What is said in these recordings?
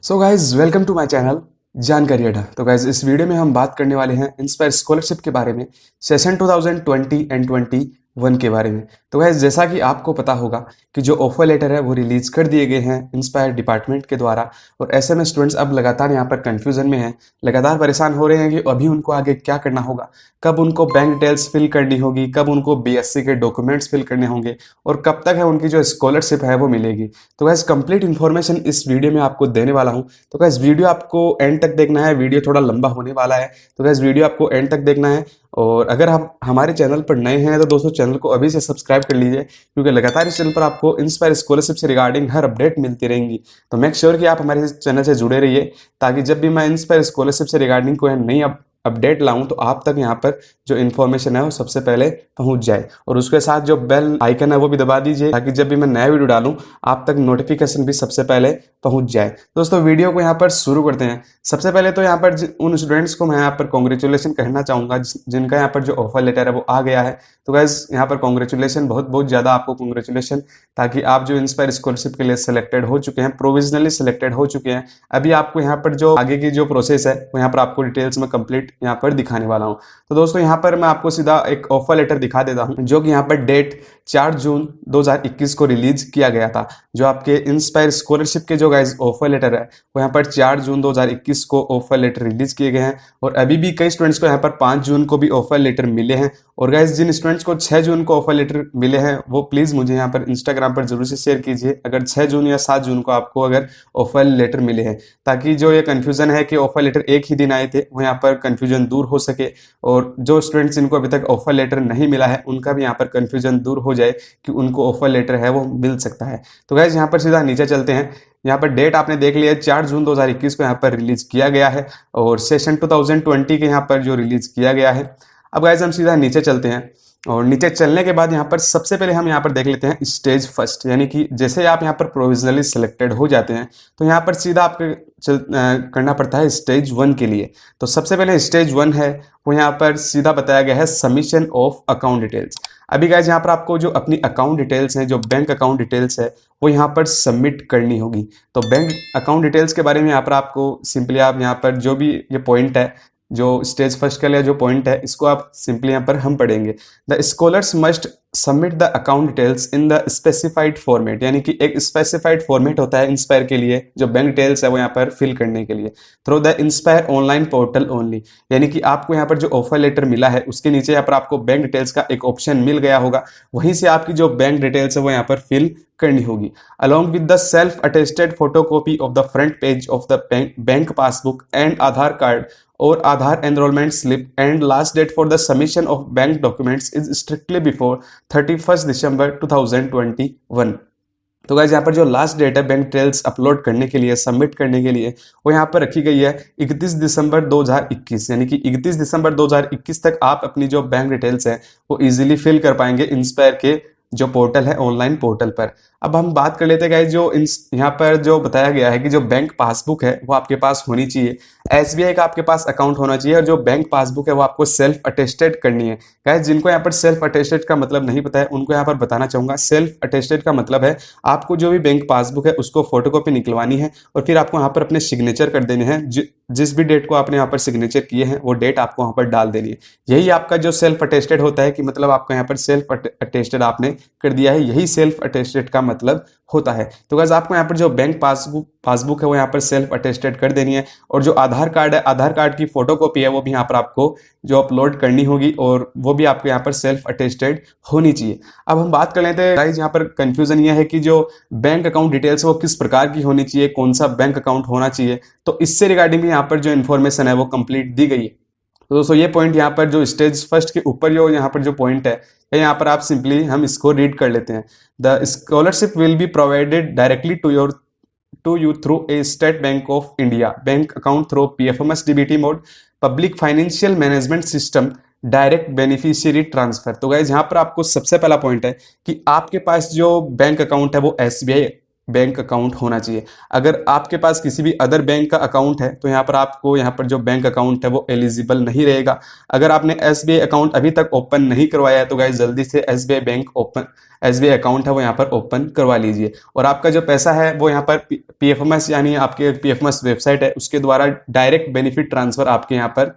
So guys welcome to my channel Jankari Adda. तो guys इस video में हम बात करने वाले हैं इंस्पायर स्कॉलरशिप के बारे में, सेशन 2020 एंड 21 के बारे में। तो गाइज जैसा कि आपको पता होगा कि जो ऑफर लेटर है वो रिलीज कर दिए गए हैं इंस्पायर डिपार्टमेंट के द्वारा, और ऐसे में स्टूडेंट्स अब लगातार यहाँ पर कंफ्यूजन में हैं, लगातार परेशान हो रहे हैं कि अभी उनको आगे क्या करना होगा, कब उनको बैंक डिटेल्स फिल करनी होगी, कब उनको बीएससी के डॉक्यूमेंट्स फिल करने होंगे और कब तक है उनकी जो स्कॉलरशिप है वो मिलेगी। तो गाइज कंप्लीट इन्फॉर्मेशन इस वीडियो में आपको देने वाला हूँ। तो गाइज वीडियो आपको एंड तक देखना है, वीडियो थोड़ा लंबा होने वाला है, तो गाइज वीडियो आपको एंड तक देखना है। और अगर आप हमारे चैनल पर नए हैं तो दोस्तों चैनल को अभी से सब्सक्राइब कर लीजिए, क्योंकि लगातार इस चैनल पर आपको इंस्पायर स्कॉलरशिप से रिगार्डिंग हर अपडेट मिलती रहेंगी। तो मेक श्योर कि आप हमारे चैनल से जुड़े रहिए, ताकि जब भी मैं इंस्पायर स्कॉलरशिप से रिगार्डिंग कोई नई अपडेट लाऊं तो आप तक यहाँ पर जो इन्फॉर्मेशन है वो सबसे पहले पहुंच जाए। और उसके साथ जो बेल आइकन है वो भी दबा दीजिए, ताकि जब भी मैं नया वीडियो डालूं आप तक नोटिफिकेशन भी सबसे पहले पहुंच जाए। दोस्तों वीडियो को यहाँ पर शुरू करते हैं। सबसे पहले तो यहाँ पर उन स्टूडेंट्स को मैं यहाँ पर कॉन्ग्रेचुलेशन कहना चाहूंगा जिनका यहाँ पर जो ऑफर लेटर है वो आ गया है। तो गाइज यहाँ पर कॉन्ग्रेचुलेशन, बहुत बहुत ज़्यादा आपको कॉन्ग्रेचुलेशन, ताकि आप जो इंस्पायर स्कॉलरशिप के लिए सिलेक्टेड हो चुके हैं, प्रोविजनली सिलेक्टेड हो चुके हैं। अभी आपको यहाँ पर जो आगे की जो प्रोसेस है वो यहाँ पर आपको डिटेल्स में कंप्लीट यहाँ पर दिखाने वाला हूँ। तो दोस्तों यहाँ पर मैं आपको सीधा एक ऑफर लेटर दिखा देता हूँ, जो कि यहाँ पर डेट 4 जून 2021 को रिलीज किया गया था। जो आपके इंस्पायर स्कॉलरशिप के जो गाइज ऑफर लेटर है वो यहाँ पर 4 जून 2021 को ऑफर लेटर रिलीज किए गए हैं। और अभी भी कई स्टूडेंट्स को यहाँ पर 5 जून को भी ऑफर लेटर मिले हैं। और गाइज जिन स्टूडेंट्स को 6 जून को ऑफर लेटर मिले हैं वो प्लीज मुझे यहाँ पर इंस्टाग्राम पर जरूर से शेयर कीजिए, अगर 6 जून या 7 जून को आपको अगर ऑफर लेटर मिले हैं, ताकि जो ये कंफ्यूजन है कि ऑफर लेटर एक ही दिन आए थे वो यहाँ पर कंफ्यूजन दूर हो सके। और जो स्टूडेंट्स जिनको अभी तक ऑफर लेटर नहीं मिला है उनका भी यहाँ पर कंफ्यूजन दूर हो जाए कि उनको ऑफर लेटर है वो मिल सकता है। तो गाइज यहाँ पर सीधा नीचे चलते हैं। यहाँ पर डेट आपने देख लिया है, 4 जून 2021 को यहाँ पर रिलीज किया गया है, और सेशन 2020 के यहाँ पर जो रिलीज किया गया है। अब गाइज हम सीधा नीचे चलते हैं, और नीचे चलने के बाद यहाँ पर सबसे पहले हम यहाँ पर देख लेते हैं स्टेज फर्स्ट, यानी कि जैसे आप यहाँ पर प्रोविजनली सिलेक्टेड हो जाते हैं तो यहाँ पर सीधा आपको करना पड़ता है स्टेज 1 के लिए। तो सबसे पहले स्टेज 1 है वो यहाँ पर सीधा बताया गया है सबमिशन ऑफ अकाउंट डिटेल्स। अभी गाइज यहाँ पर आपको जो अपनी अकाउंट डिटेल्स हैं, जो बैंक अकाउंट डिटेल्स है वो यहाँ पर सबमिट करनी होगी। तो बैंक अकाउंट डिटेल्स के बारे में यहाँ पर आपको सिंपली आप यहाँ पर जो भी ये पॉइंट है, जो स्टेज फर्स्ट के लिए जो पॉइंट है, इसको आप सिंपली यहाँ पर हम पढ़ेंगे। The scholars must submit the account details in the specified format, यानी कि एक स्पेसिफाइड फॉर्मेट होता है इंस्पायर के लिए जो बैंक डिटेल्स है वो यहाँ पर फिल करने के लिए, through the inspire online portal only. यानी कि आपको यहाँ पर जो ऑफर लेटर मिला है उसके नीचे यहाँ पर आपको बैंक डिटेल्स का एक ऑप्शन मिल गया होगा, वहीं से आपकी जो बैंक डिटेल्स है वो यहाँ पर फिल करनी होगी, along with the self attested photocopy of the front page of the bank passbook and Aadhaar card और Aadhaar enrolment slip, and last date for the submission of bank documents is strictly before 31 December 2021। तो guys यहाँ पर जो last date है bank details upload करने के लिए, submit करने के लिए, वो यहाँ पर रखी गई है 31 दिसंबर 2021, यानी कि 31 दिसंबर 2021 तक आप अपनी जो बैंक डिटेल्स है वो इजीली फिल कर पाएंगे इंस्पायर के जो पोर्टल है, ऑनलाइन पोर्टल पर। अब हम बात कर लेते हैं गाइस, जो यहाँ पर जो बताया गया है कि जो बैंक पासबुक है वो आपके पास होनी चाहिए, एसबीआई का आपके पास अकाउंट होना चाहिए, और जो बैंक पासबुक है वो आपको सेल्फ अटेस्टेड करनी है। गाइस जिनको यहाँ पर सेल्फ अटेस्टेड का मतलब नहीं पता है उनको यहाँ पर बताना चाहूंगा। सेल्फ अटेस्टेड का मतलब है आपको जो भी बैंक पासबुक है उसको फोटोकॉपी निकलवानी है, और फिर आपको यहाँ पर अपने सिग्नेचर कर देने हैं। जिस भी डेट को आपने यहाँ पर सिग्नेचर किए हैं वो डेट आपको यहाँ पर डाल देनी है। यही आपका जो सेल्फ अटेस्टेड होता है, कि मतलब आपका यहाँ पर सेल्फ अटेस्टेड आपने कर दिया है, यही सेल्फ अटेस्टेड का मतलब होता है। तो गाइस आपको यहाँ पर जो बैंक पासबुक है वो यहाँ पर सेल्फ अटेस्टेड कर देनी है, और जो आधार कार्ड है, आधार कार्ड की फोटोकॉपी है वो भी यहाँ पर आपको जो अपलोड करनी होगी, और वो भी आपको यहाँ पर सेल्फ अटेस्टेड होनी चाहिए। अब हम बात कर लेते हैं गाइस, यहाँ पर कंफ्यूजन ये है कि जो बैंक अकाउंट डिटेल्स वो किस प्रकार की होनी चाहिए, कौन सा बैंक अकाउंट होना चाहिए। तो इससे रिगार्डिंग यहाँ पर जो इन्फॉर्मेशन है वो कंप्लीट दी गई है। तो दोस्तों ये पॉइंट यहाँ पर जो स्टेज फर्स्ट के ऊपर जो यहाँ पर जो पॉइंट है, यहाँ पर आप सिंपली हम इसको रीड कर लेते हैं। The scholarship will be provided directly to you through a State Bank of India bank account through PFMS DBT mode public financial management system direct beneficiary transfer. तो गाइज यहाँ पर आपको सबसे पहला पॉइंट है कि आपके पास जो बैंक अकाउंट है वो SBI बैंक अकाउंट होना चाहिए। अगर आपके पास किसी भी अदर बैंक का अकाउंट है तो यहाँ पर आपको यहाँ पर जो बैंक अकाउंट है वो एलिजिबल नहीं रहेगा। अगर आपने एसबीआई अकाउंट अभी तक ओपन नहीं करवाया है तो गाइस जल्दी से एसबीआई अकाउंट है वो यहाँ पर ओपन करवा लीजिए, और आपका जो पैसा है वो यहाँ पर पीएफएमएस यानी आपके पीएफएमएस वेबसाइट है उसके द्वारा डायरेक्ट बेनिफिट ट्रांसफर आपके यहाँ पर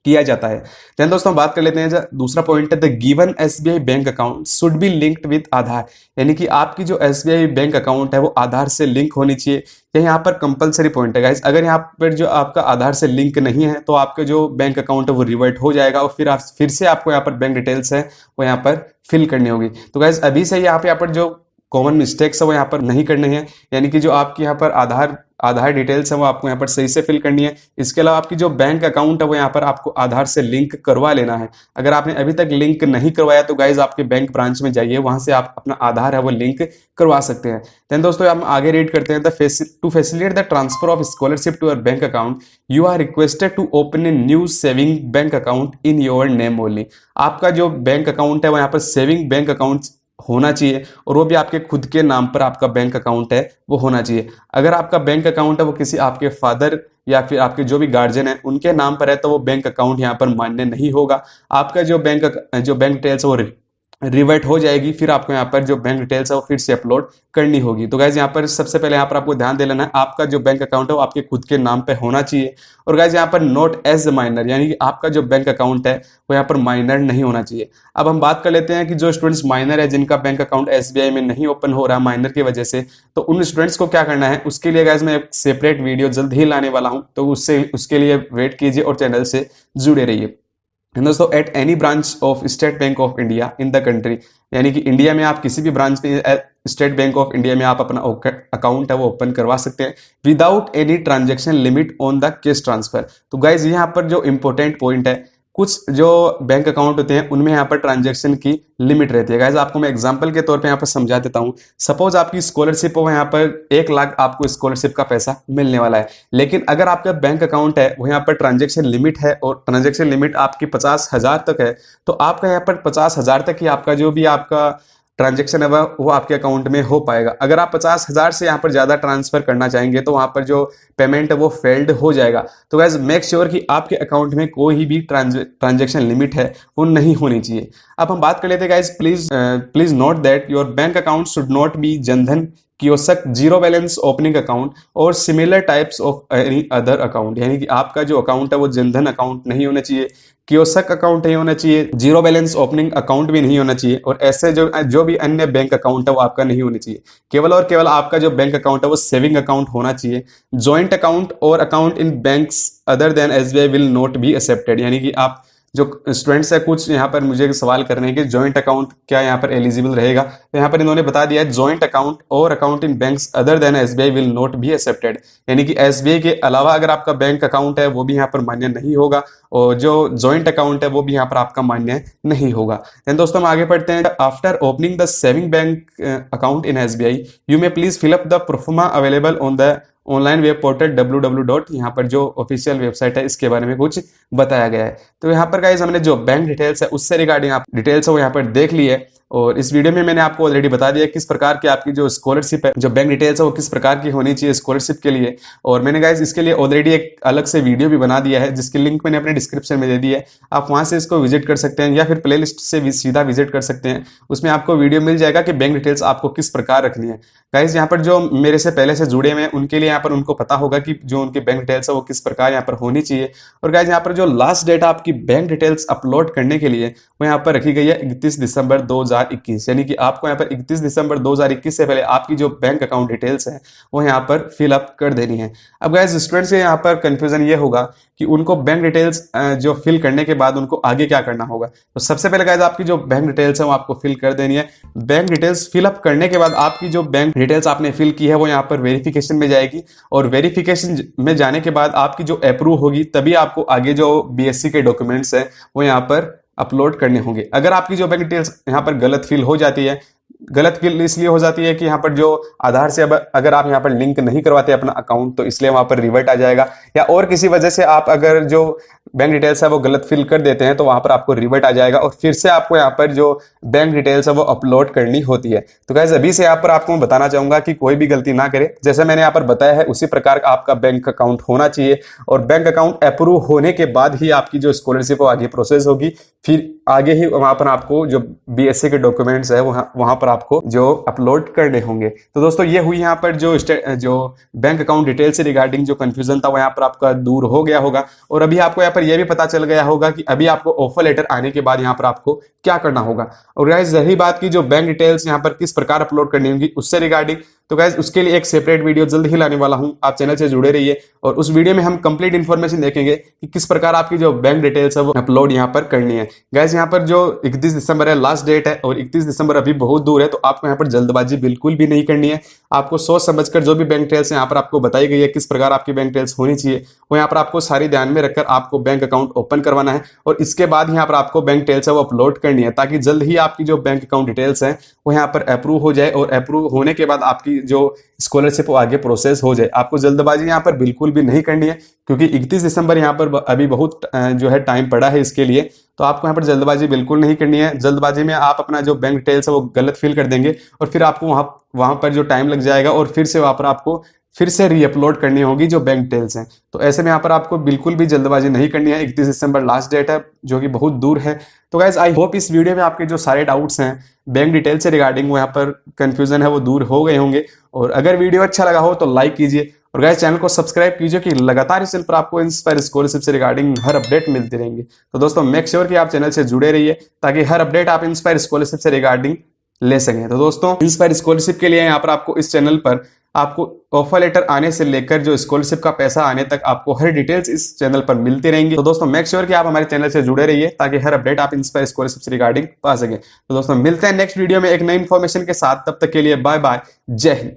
किया जाता है। देन दोस्तों बात कर लेते हैं, दूसरा पॉइंट है the given SBI bank account should be linked with Aadhaar, यानी कि आपकी जो एसबीआई बैंक अकाउंट है वो आधार से लिंक होनी चाहिए। ये यहाँ पर कंपलसरी पॉइंट है गाइस। अगर यहाँ पर जो आपका आधार से लिंक नहीं है तो आपका जो बैंक अकाउंट है वो रिवर्ट हो जाएगा और फिर से आपको यहाँ पर बैंक डिटेल्स है वो यहाँ पर फिल करनी होगी। तो गाइस अभी से यहाँ पर जो कॉमन मिस्टेक्स है वो यहाँ पर नहीं करने हैं, यानी कि जो आपकी यहाँ पर आधार डिटेल्स है वो आपको यहाँ पर सही से फिल करनी है। इसके अलावा आपकी जो बैंक अकाउंट है वो यहाँ पर आपको आधार से लिंक करवा लेना है। अगर आपने अभी तक लिंक नहीं करवाया तो गाइज आपके बैंक ब्रांच में जाइए, वहां से आप अपना आधार है वो लिंक करवा सकते हैं। देन दोस्तों हम आगे रीड करते हैं, to facilitate the transfer of scholarship to your bank account you are requested to open a new saving bank account in your name only. आपका जो बैंक अकाउंट है वो यहाँ पर सेविंग बैंक अकाउंट होना चाहिए, और वो भी आपके खुद के नाम पर आपका बैंक अकाउंट है वो होना चाहिए। अगर आपका बैंक अकाउंट है वो किसी आपके फादर या फिर आपके जो भी गार्जियन है उनके नाम पर है तो वो बैंक अकाउंट यहाँ पर मान्य नहीं होगा। आपका जो बैंक डिटेल्स है वो रिवर्ट हो जाएगी, फिर आपको यहाँ पर जो बैंक डिटेल्स है वो फिर से अपलोड करनी होगी। तो गाइज यहाँ पर सबसे पहले यहाँ पर आपको ध्यान दे लेना है, आपका जो बैंक अकाउंट है वो आपके खुद के नाम पे होना चाहिए। और गाइज यहाँ पर नोट एज माइनर, यानी कि आपका जो बैंक अकाउंट है वो यहाँ पर माइनर नहीं होना चाहिए। अब हम बात कर लेते हैं कि जो स्टूडेंट्स माइनर है जिनका बैंक अकाउंट एसबीआई में नहीं ओपन हो रहा माइनर की वजह से, तो उन स्टूडेंट्स को क्या करना है उसके लिए गाइज मैं एक सेपरेट वीडियो जल्द ही लाने वाला हूँ, तो उसके लिए वेट कीजिए और चैनल से जुड़े रहिए। दोस्तों at any branch of state Bank of India in the country, यानी कि इंडिया में आप किसी भी ब्रांच में स्टेट बैंक ऑफ इंडिया में आप अपना अकाउंट है वो ओपन करवा सकते हैं without any transaction limit on the cash transfer. तो गाइज यहाँ पर जो इंपॉर्टेंट पॉइंट है, कुछ जो बैंक अकाउंट होते हैं उनमें यहाँ पर ट्रांजेक्शन की लिमिट रहती है। गाइज आपको मैं एग्जांपल के तौर पे यहाँ पर समझा देता हूँ। सपोज आपकी स्कॉलरशिप हो, यहाँ पर 1 लाख आपको स्कॉलरशिप का पैसा मिलने वाला है, लेकिन अगर आपका बैंक अकाउंट है वो यहाँ पर ट्रांजेक्शन लिमिट है और ट्रांजेक्शन लिमिट आपकी 50,000 तक है, तो आपका यहाँ पर 50,000 तक ही आपका जो भी आपका ट्रांजेक्शन है वो आपके अकाउंट में हो पाएगा। अगर आप 50,000 से यहाँ पर ज्यादा ट्रांसफर करना चाहेंगे तो वहां पर जो पेमेंट है वो फेल्ड हो जाएगा। तो गाइस मेक श्योर कि आपके अकाउंट में कोई भी ट्रांजेक्शन लिमिट है वो नहीं होनी चाहिए। अब हम बात कर लेते हैं guys, please note that your bank account should not be Jan Dhan kiosk, zero balance opening account और similar types of any other account, यानी कि आपका जो अकाउंट है वो जनधन अकाउंट नहीं होना चाहिए, कियोस्क अकाउंट नहीं होना चाहिए, जीरो बैलेंस ओपनिंग अकाउंट भी नहीं होना चाहिए, और ऐसे जो भी अन्य बैंक अकाउंट है वो आपका नहीं होना चाहिए। केवल और केवल आपका जो बैंक अकाउंट है वो सेविंग अकाउंट होना चाहिए। जॉइंट अकाउंट और account in banks other than SBI will not be accepted, यानी कि आप जो स्टूडेंट्स है कुछ यहाँ पर मुझे सवाल करने हैं कि जॉइंट अकाउंट क्या यहाँ पर एलिजिबल रहेगा, तो यहाँ पर इन्होंने बता दिया है जॉइंट अकाउंट और account in banks other than SBI will not be accepted, यानी कि एसबीआई के अलावा अगर आपका बैंक अकाउंट है वो भी यहाँ पर मान्य नहीं होगा, और जो जॉइंट अकाउंट है वो भी यहाँ पर आपका मान्य नहीं होगा। देन दोस्तों हम आगे पढ़ते हैं, after opening the saving bank account in SBI you may please fill up the proforma available on the online web portal www. यहाँ पर जो ऑफिशियल वेबसाइट है इसके बारे में कुछ बताया गया है। तो यहाँ पर गाइस हमने जो बैंक डिटेल्स है उससे रिगार्डिंग आप डिटेल्स है वो यहाँ पर देख ली है, और इस वीडियो में मैंने आपको ऑलरेडी बता दिया किस प्रकार की आपकी जो स्कॉलरशिप है, जो बैंक डिटेल्स है वो किस प्रकार की होनी चाहिए स्कॉलरशिप के लिए, और मैंने गाइस इसके लिए ऑलरेडी एक अलग से वीडियो भी बना दिया है जिसकी लिंक मैंने अपने डिस्क्रिप्शन में दे दी है। आप वहां से इसको विजिट कर सकते हैं या फिर प्लेलिस्ट से सीधा विजिट कर सकते हैं, उसमें आपको वीडियो मिल जाएगा कि बैंक डिटेल्स आपको किस प्रकार रखनी है। गाइस यहाँ पर जो मेरे से पहले से जुड़े हुए हैं उनके लिए यहाँ पर उनको पता होगा कि जो उनकी बैंक डिटेल्स है वो किस प्रकार यहाँ पर होनी चाहिए। और गाइस यहाँ पर जो लास्ट डेट आपकी बैंक डिटेल्स अपलोड करने के लिए वो यहाँ पर रखी गई है 31 दिसंबर 2021, यानी कि आपको यहाँ पर 31 दिसंबर 2021 से पहले आपकी जो बैंक अकाउंट डिटेल्स है वो यहाँ पर फिलअप कर देनी है। अब गाइस स्टूडेंट्स के यहाँ पर कंफ्यूजन ये होगा कि उनको बैंक डिटेल्स जो फिल करने के बाद उनको आगे क्या करना होगा। तो सबसे पहले गाइस आपकी जो बैंक डिटेल्स है वो आपको फिल कर देनी है। बैंक डिटेल्स फिलअप करने के बाद आपकी जो बैंक डिटेल्स आपने फिल की है वो यहाँ पर वेरिफिकेशन में जाएगी, और वेरिफिकेशन में जाने के बाद आपकी जो अप्रूव होगी तभी आपको आगे जो बीएससी के डॉक्यूमेंट्स है वो यहाँ पर अपलोड करने होंगे। अगर आपकी जो बैंक डिटेल्स यहाँ पर गलत फिल हो जाती है गलत इसलिए हो जाती है कि यहाँ पर जो आधार से अब अगर आप यहाँ पर लिंक नहीं करवाते अपना अकाउंट, तो इसलिए वहां पर रिवर्ट आ जाएगा, या और किसी वजह से आप अगर जो बैंक डिटेल्स है वो गलत फिल कर देते हैं तो वहां पर आपको रिवर्ट आ जाएगा और फिर से आपको यहाँ पर जो बैंक डिटेल्स है वो अपलोड करनी होती है। तो गाइस अभी से यहाँ पर आपको मैं बताना चाहूंगा कि कोई भी गलती ना करे, जैसे मैंने यहाँ पर बताया है उसी प्रकार का आपका बैंक अकाउंट होना चाहिए, और बैंक अकाउंट अप्रूव होने के बाद ही आपकी जो स्कॉलरशिप वो आगे प्रोसेस होगी। फिर आगे ही वहां पर आपको जो बीएससी के डॉक्यूमेंट्स है वहां पर आपको जो अपलोड करने होंगे। तो दोस्तों ये हुई यहाँ पर जो बैंक अकाउंट डिटेल से रिगार्डिंग जो कंफ्यूजन था वो यहाँ पर आपका दूर हो गया होगा, और अभी आपको यहाँ पर यह भी पता चल गया होगा कि अभी आपको ऑफर लेटर आने के बाद यहाँ पर आपको क्या करना होगा। और गाइस रही बात की जो बैंक डिटेल्स यहाँ पर किस प्रकार अपलोड करनी होगी उससे रिगार्डिंग, तो गाइस उसके लिए एक सेपरेट वीडियो जल्द ही लाने वाला हूं, आप चैनल से जुड़े रहिए। और उस वीडियो में हम कंप्लीट इन्फॉर्मेशन देखेंगे कि किस प्रकार आपकी जो बैंक डिटेल्स है वो अपलोड यहाँ पर करनी है। गाइस यहाँ पर जो 31 दिसंबर है लास्ट डेट है, और 31 दिसंबर अभी बहुत दूर है, तो आपको यहाँ पर जल्दबाजी बिल्कुल भी नहीं करनी है। आपको सोच समझकर जो भी बैंक डिटेल्स यहाँ पर आपको बताई गई है किस प्रकार आपकी बैंक डिटेल्स होनी चाहिए, वो यहाँ पर आपको सारी ध्यान में रखकर आपको बैंक अकाउंट ओपन करवाना है, और इसके बाद यहाँ पर आपको बैंक डिटेल्स है वो अपलोड करनी है, ताकि जल्द ही आपकी जो बैंक अकाउंट डिटेल्स है वो यहाँ पर अप्रूव हो जाए, और अप्रूव होने के बाद आपकी जो स्कॉलरशिप वो आगे प्रोसेस हो जाए। आपको जल्दबाजी यहाँ पर बिल्कुल भी नहीं करनी है, क्योंकि 31 दिसंबर यहाँ पर अभी बहुत जो है टाइम पड़ा है इसके लिए, तो आपको यहाँ पर जल्दबाजी बिल्कुल नहीं करनी है। जल्दबाजी में आप अपना जो बैंक डिटेल्स है वो गलत फिल कर देंगे, और फिर आपको वहां पर जो टाइम लग जाएगा, और फिर से वहां पर आपको फिर से रीअपलोड करनी होगी जो बैंक डिटेल्स हैं। तो ऐसे में यहाँ पर आपको बिल्कुल भी जल्दबाजी नहीं करनी है। 31 दिसंबर लास्ट डेट है जो कि बहुत दूर है। तो गाइज आई होप इस वीडियो में आपके जो सारे डाउट्स हैं बैंक डिटेल से रिगार्डिंग वो यहाँ पर कंफ्यूजन है वो दूर हो गए होंगे। और अगर वीडियो अच्छा लगा हो तो लाइक कीजिए, और गाइस चैनल को सब्सक्राइब कीजिए कि लगातार इस चैनल पर आपको इंस्पायर स्कॉलरशिप से रिगार्डिंग हर अपडेट मिलती रहेंगी। तो दोस्तों मेक श्योर कि आप चैनल से जुड़े रहिए, ताकि हर अपडेट आप इंस्पायर स्कॉलरशिप से रिगार्डिंग ले सकें। तो दोस्तों इंस्पायर स्कॉलरशिप के लिए यहाँ पर आपको इस चैनल पर आपको ऑफर लेटर आने से लेकर जो स्कॉलरशिप का पैसा आने तक आपको हर डिटेल्स इस चैनल पर मिलती रहेंगी। तो दोस्तों मेक श्योर कि आप हमारे चैनल से जुड़े रहिए, ताकि हर अपडेट आप इंस्पायर स्कॉलरशिप से रिगार्डिंग पा सकें। तो दोस्तों मिलते हैं नेक्स्ट वीडियो में एक नई इन्फॉर्मेशन के साथ, तब तक के लिए बाय बाय, जय हिंद।